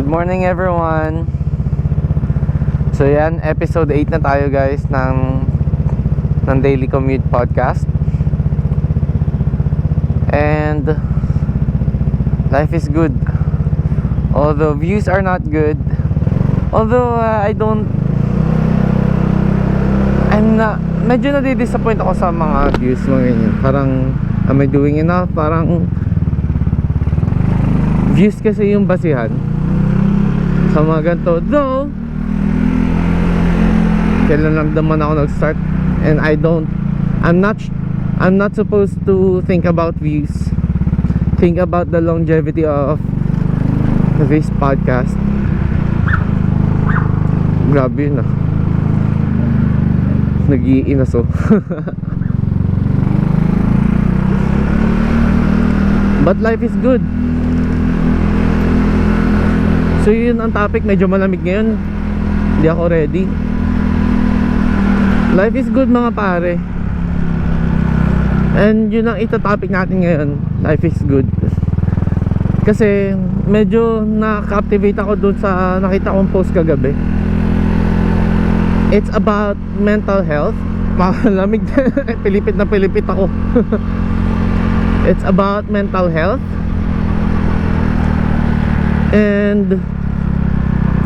morning everyone. So yan, episode 8 na tayo guys ng Daily Commute Podcast. And life is good. Although views are not good. Although medyo nadi-disappoint ako sa mga views mga ganyan. Parang am I doing enough? Parang views kasi yung basihan sa mga ganito. Though kailan lang naman ako nag-start, and I'm not supposed to think about views. Think about the longevity of this podcast. Grabe yun ah. Nag-iinaso. But life is good. So yun ang topic. Medyo malamig ngayon. Hindi ako ready. Life is good mga pare. And yun ang ito-topic natin ngayon. Life is good. Kasi medyo na-captivate ako dun sa nakita kong post kagabi. It's about mental health. Malamig. Pilipit na pilipit ako. It's about mental health. And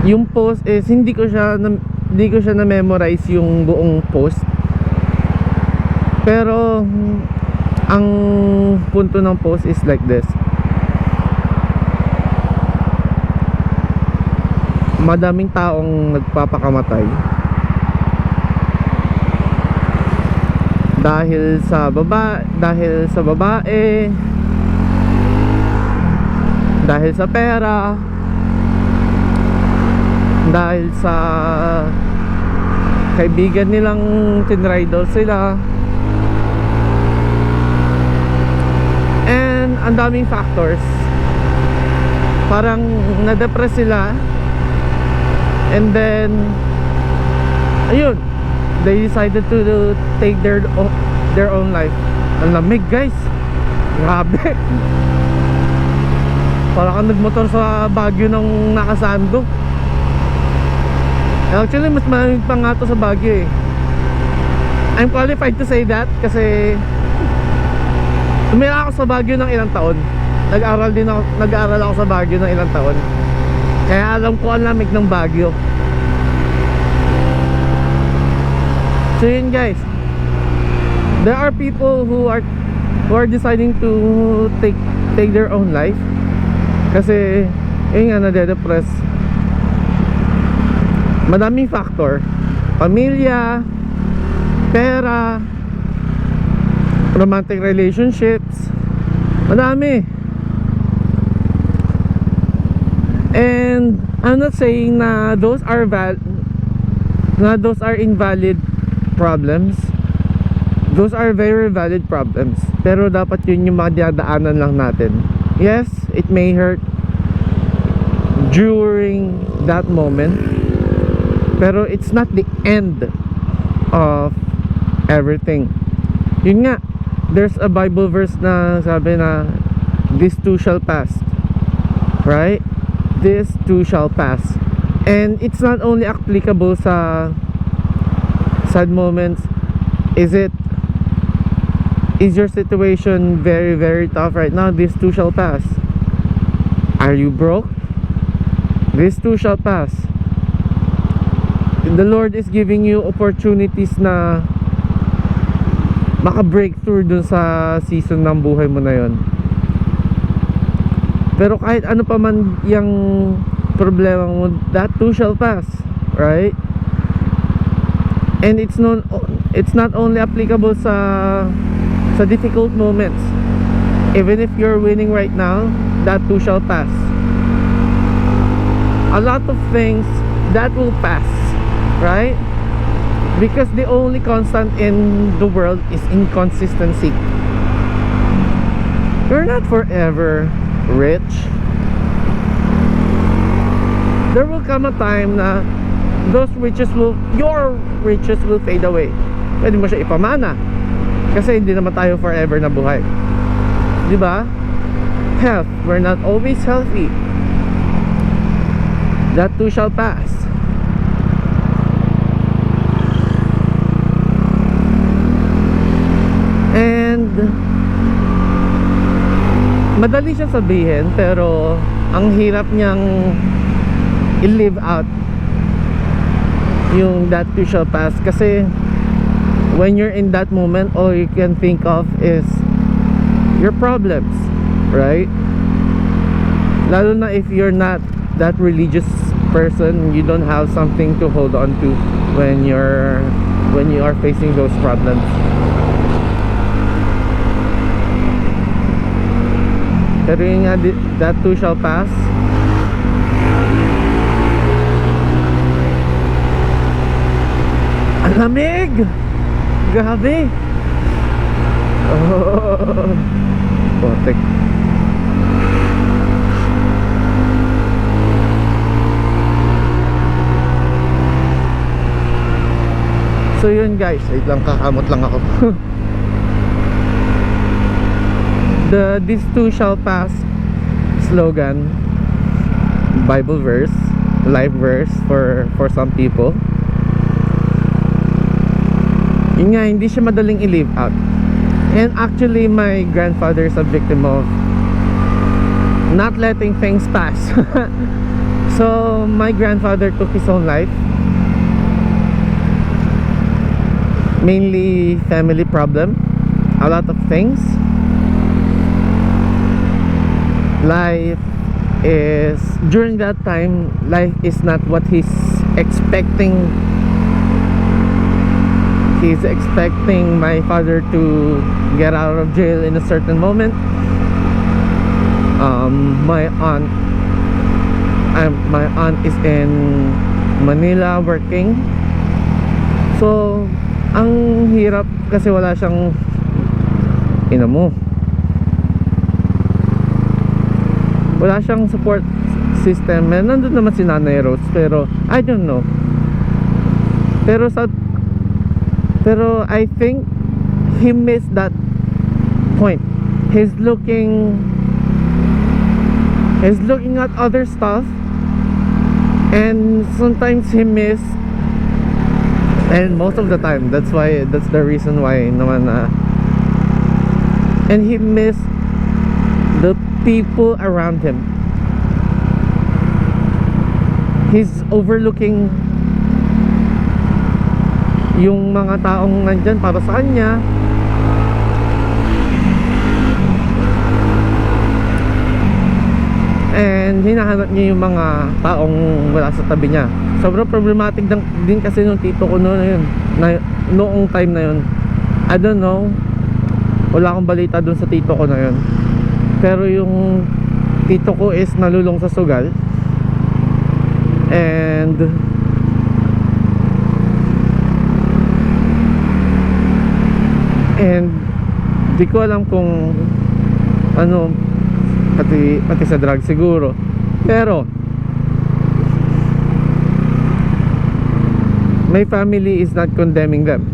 yung post is hindi ko siya na-memorize yung buong post. Pero ang punto ng post is like this. Madaming taong nagpapakamatay dahil sa babae, dahil sa pera, dahil sa kaibigan nilang tinridal sila, and ang daming factors. Parang na-depress sila, and then ayun, they decided to take their own life. Ang lamig guys, grabe. Parang kang nagmotor sa Baguio nung nakasando. Actually, mas malamig pa nga to sa Baguio eh. I'm qualified to say that kasi tumira ako sa Baguio ng ilang taon. Nag-aaral ako sa Baguio ng ilang taon. Kaya alam ko ang lamig ng Baguio. So yun guys, there are people who are deciding to take their own life kasi yun nga, nade-depress. Madaming factor. Pamilya, pera, romantic relationships, madami. And I'm not saying na those are invalid problems. Those are very valid problems. Pero dapat yun yung mga dinadaanan lang natin. Yes, it may hurt during that moment, pero it's not the end of everything. Yun nga, there's a Bible verse na sabi na this too shall pass, right? This too shall pass. And it's not only applicable sa sad moments. Is your situation very very tough right now? This too shall pass. Are you broke? This too shall pass. The Lord is giving you opportunities na maka-breakthrough dun sa season ng buhay mo na yon. Pero kahit ano pa man yung problema mo, that too shall pass, right? And it's not only applicable sa difficult moments. Even if you're winning right now, that too shall pass. A lot of things that will pass, right? Because the only constant in the world is inconsistency. You're not forever rich. There will come a time na your riches will fade away. Pwede mo siya ipamana kasi hindi naman tayo forever na buhay, di ba? Health, we're not always healthy. That too shall pass. And madali siya sabihin, pero ang hirap niyang i-live out yung that too shall pass. Kasi when you're in that moment, all you can think of is your problems, right? Lalo na if you're not that religious person, you don't have something to hold on to when you are facing those problems. Pero yun nga, that too shall pass. Ang lamig! Grabe! Oh, potek. So yun guys, wait lang, kakamot lang ako. The "this too shall pass" slogan, Bible verse, life verse for some people. Yun nga, hindi siya madaling i-live out. And actually, my grandfather is a victim of not letting things pass. So my grandfather took his own life, mainly family problem, a lot of things. Life is, during that time, life is not what he's expecting. He's expecting my father to get out of jail in a certain moment. My aunt is in Manila working. So ang hirap kasi wala siyang wala siyang support system. Nandun naman si Nanay Rose, pero I don't know. Pero I think he missed that point. He's looking at other stuff, and sometimes he miss, and most of the time that's the reason why naman and he missed the people around him. He's overlooking yung mga taong nandyan para sa kanya, and hinahanap niya yung mga taong wala sa tabi niya. Sobrang problematic din kasi nung tito ko noong time na yun. I don't know, wala akong balita dun sa tito ko na yun, pero yung tito ko is nalulong sa sugal. And di ko alam kung ano, pati sa drug siguro. Pero my family is not condemning them.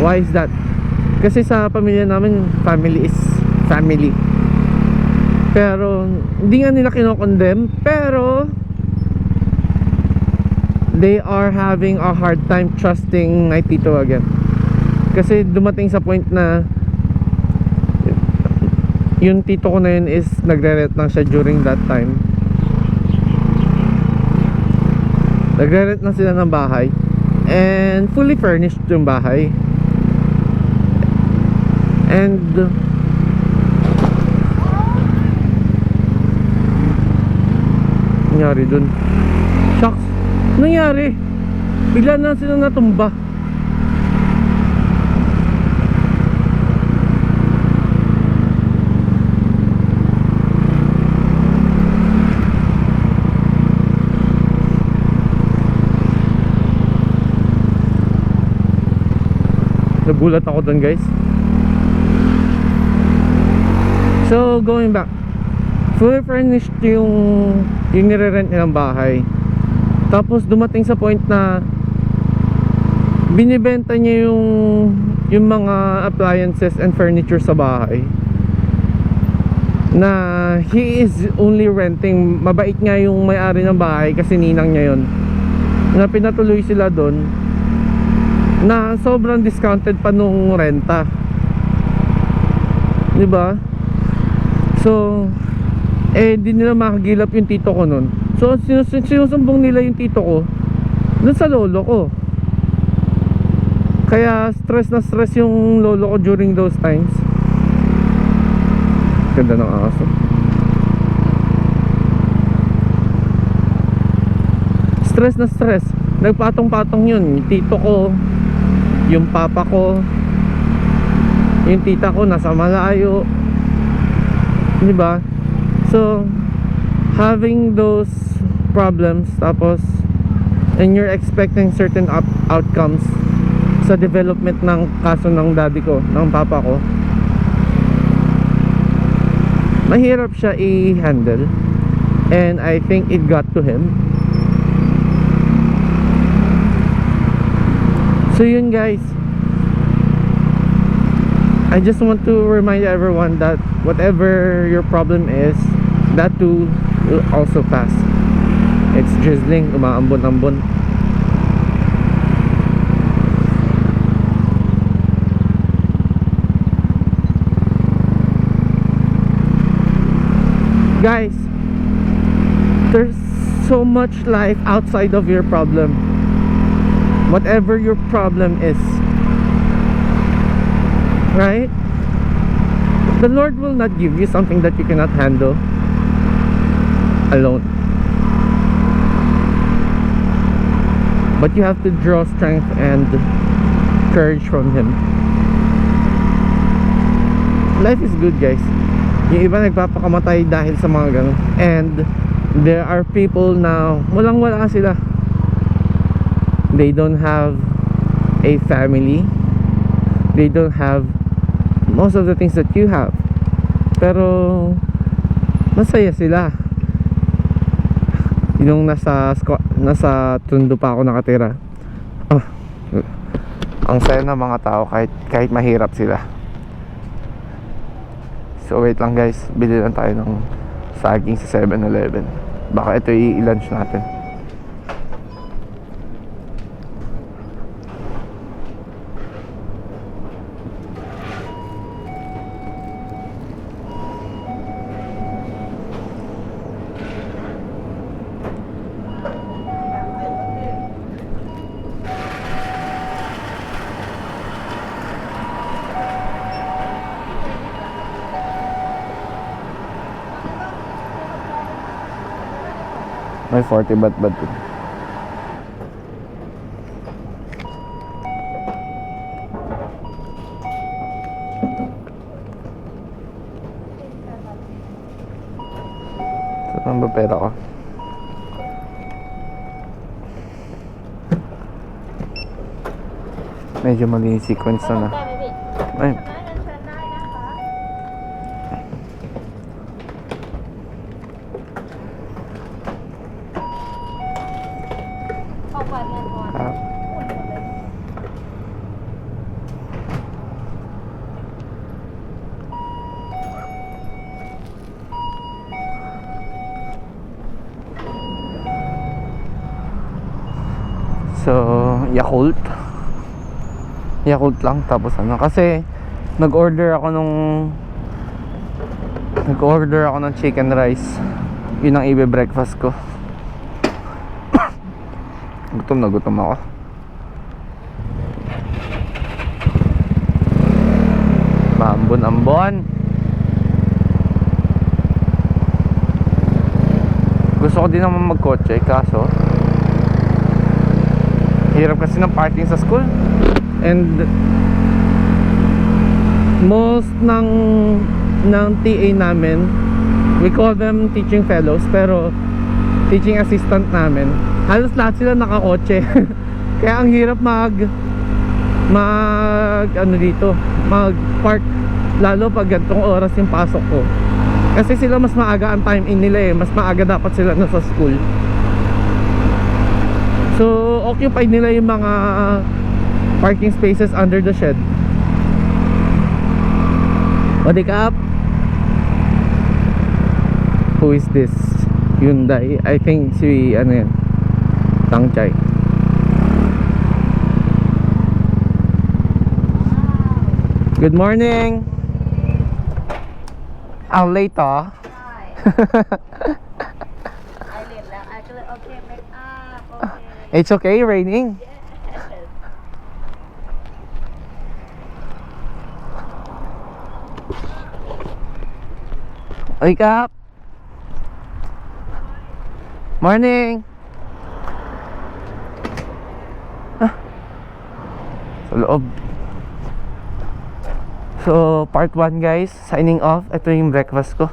Why is that? Kasi sa pamilya namin, family is family. Pero hindi nga nila kinokondem, pero they are having a hard time trusting my tito again. Kasi dumating sa point na yung tito ko na yun is nagre-rent lang siya during that time. Nagre-rent lang sila ng bahay, and fully furnished yung bahay. And nangyari dun, shocks, nangyari, bigla na sila natumba. Nagulat ako dun guys. So going back, fully furnished yung nire-rent nilang bahay. Tapos dumating sa point na binibenta niya yung mga appliances and furniture sa bahay. na he is only renting. Mabait nga yung may-ari ng bahay kasi ninang niya yun, na pinatuloy sila doon na sobrang discounted pa nung renta, diba? So di nila makagilap yung tito ko nun. So sinusumbong nila yung tito ko dun sa lolo ko. Kaya stress na stress yung lolo ko during those times. Ganda ng aso. Stress na stress. Nagpatong-patong yun. Yung tito ko, yung papa ko, yung tita ko nasa malayo, diba? So having those problems, tapos and you're expecting certain outcomes sa development ng kaso ng daddy ko, ng papa ko, mahirap siya i-handle. And I think it got to him. So yun guys, I just want to remind everyone that whatever your problem is, that too will also pass. It's drizzling, umaambon-ambon. Guys, there's so much life outside of your problem. Whatever your problem is, right? The Lord will not give you something that you cannot handle alone. But you have to draw strength and courage from Him. Life is good, guys. Yung iba nagpapakamatay dahil sa mga ganun. And there are people na walang-wala sila. They don't have a family. They don't have most of the things that you have. Pero masaya sila. Yung nasa Tondo pa ako nakatira. Ang saya ng mga tao kahit mahirap sila. So wait lang guys, bili lang tayo ng saging sa 7-Eleven. Baka ito i-lunch natin. May 40 baht din. Saan ba pera ko? Medyo mali yung sequence na. Ay. So, Yakult lang. Tapos ano, kasi nag-order ako ng chicken rice. Yun ang ibe-breakfast ko. Gutom na gutom ako. Maambon-ambon. Gusto ko din naman magkotse, kaso hirap kasi ng parking sa school. And most ng TA namin, we call them teaching fellows, pero teaching assistant namin, halos lahat sila nakakotse. Kaya ang hirap mag park, lalo pag gantong oras yung pasok ko. Kasi sila mas maaga ang time in nila mas maaga dapat sila nasa school. So occupied nila yung mga parking spaces under the shed. Wake up. Who is this? Hyundai. I think si ano yan, Tangchay. Good morning. I'll later. Eyelid lang. Actually, okay, make up. Okay. It's okay, raining. Yes. Wake up. Morning. Sa loob. So, part 1 guys, signing off. Ito yung breakfast ko.